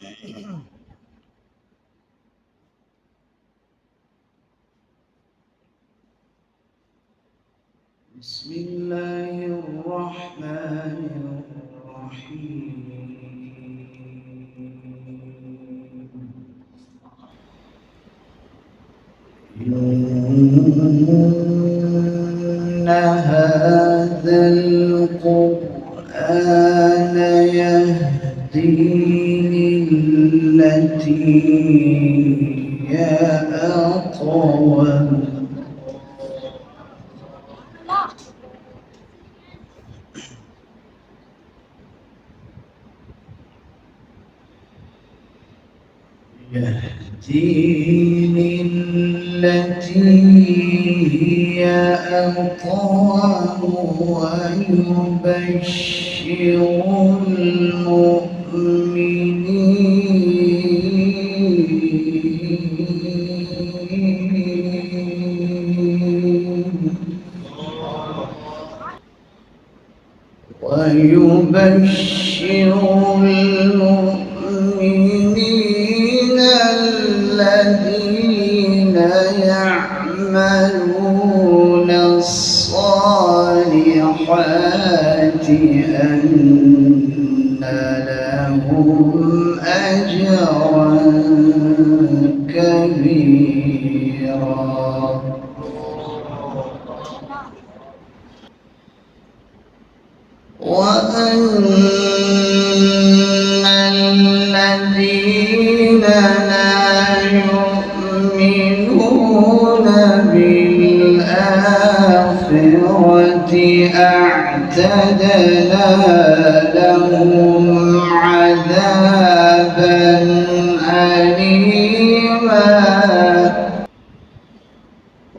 بسم الله الرحمن الرحيم. إن هذا القرآن يهدي للتي هي أقوم. يهدي للتي هي أقوم ويبشر المؤمنين الذين يعملون الصالحات أن لهم أجرا كبيرا. وأن الذين لا يؤمنون بالآخرة أعتدنا لهم عذابا أليما.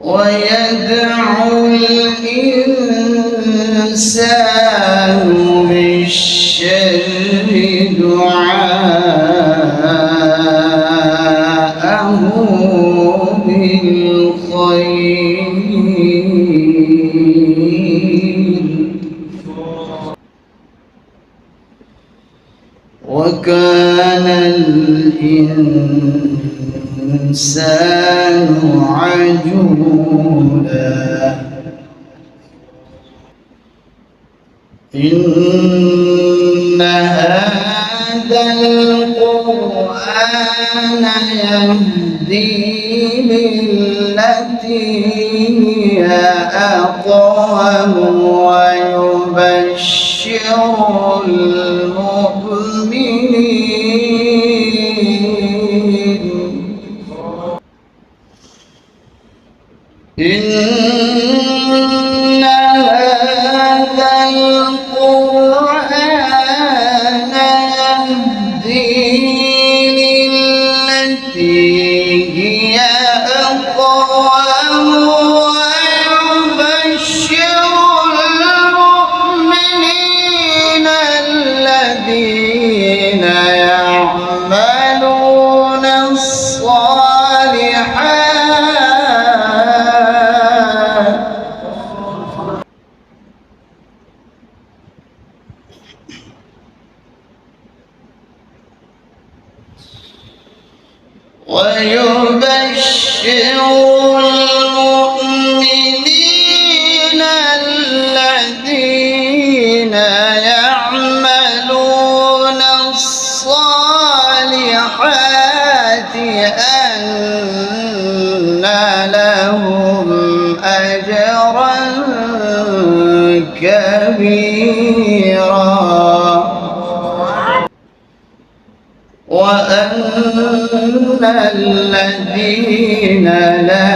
ويدعو الإنسان بالشر دعاءه بالخير. وكان الإنسان عجولا. إن هذا القرآن يهدي للتي هي أقوم ويبشر المؤمنين. إن هذا القرآن يهدي للتي هي أقوم ويبشر المؤمنين الذين يعملون الصالحات ويبشر المؤمنين الذين يعملون الصالحات أن لهم أجرا كبيرا. وأن الذين لا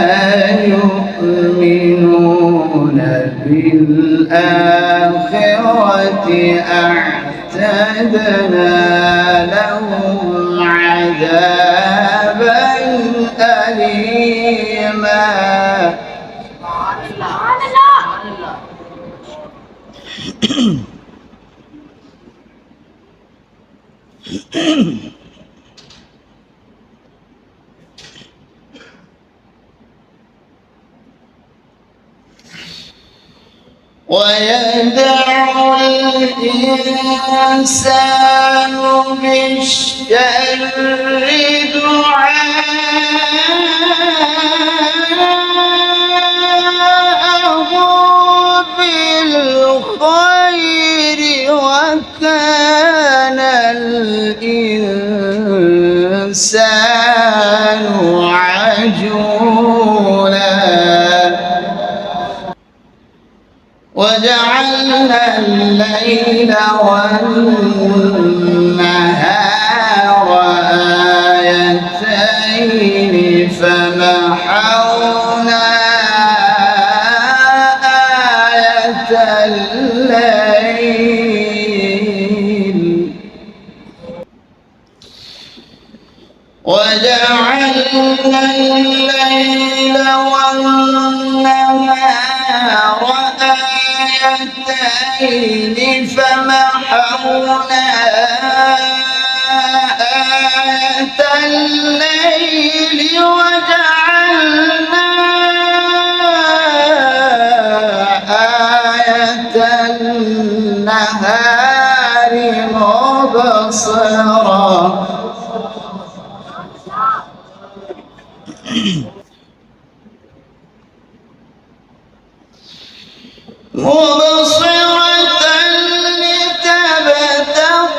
يؤمنون بالآخرة أعتدنا لهم عذابا أليما. ويدعو الإنسان بالشر دعاءه بالخير وكان الإنسان عجولا وجعلنا الليل والنهار آيتين فمحونا آية الليل وجعلنا الليل والنهار آيتين فمحونا آية الليل وجعلنا آية النهار مبصرا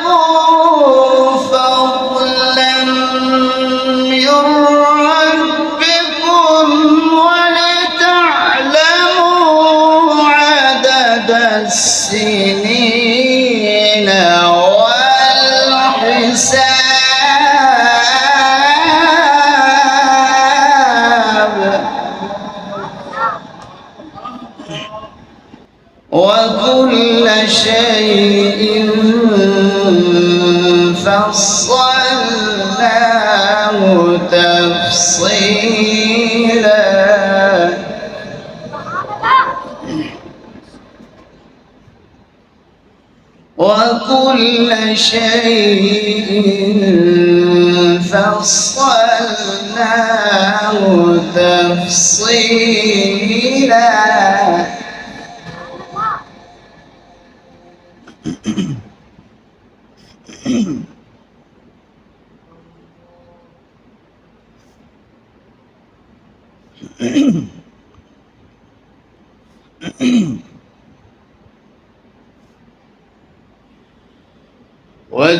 لتبتغوا فضلا من ربكم ولتعلموا عدد السنين والحساب وكل شيء فصلناه تفصيلا وكل شيء فصلناه تفصيلا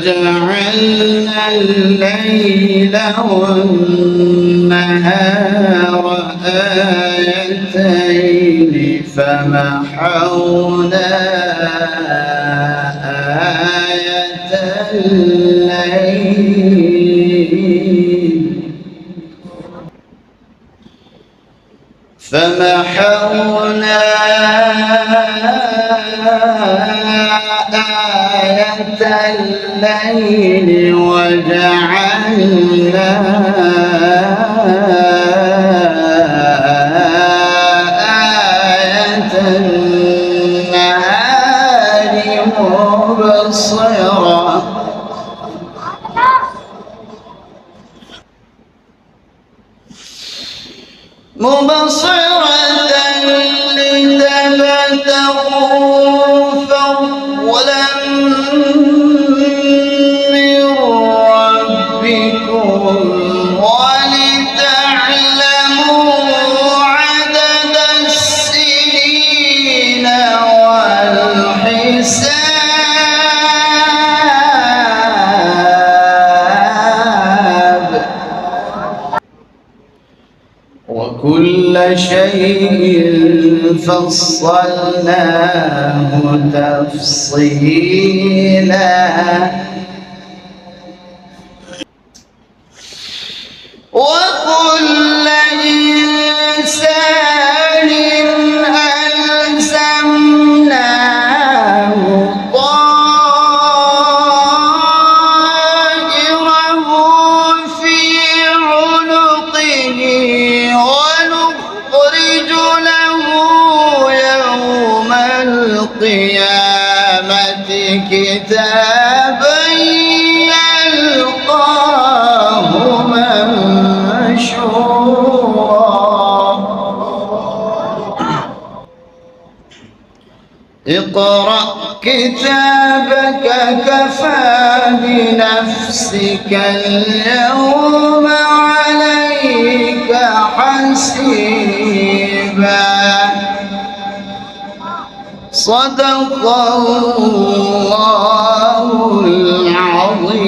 وجعلنا الليل والنهار آيتين فمحونا آية الليل فمحونا آية الليل وجعلنا آية النهار مبصرا لتبتغوا فضلا من ربكم ولتعلموا عدد السنين والحساب وكل شيء فصلناه تفصيلا وكل إنسان ألزمناه طائره في عنقه ونخرج له يوم القيامة كتابا يلقاه منشورا اقرأ كتابك كفى بنفسك اليوم عليك حسيبا صدق الله العظيم.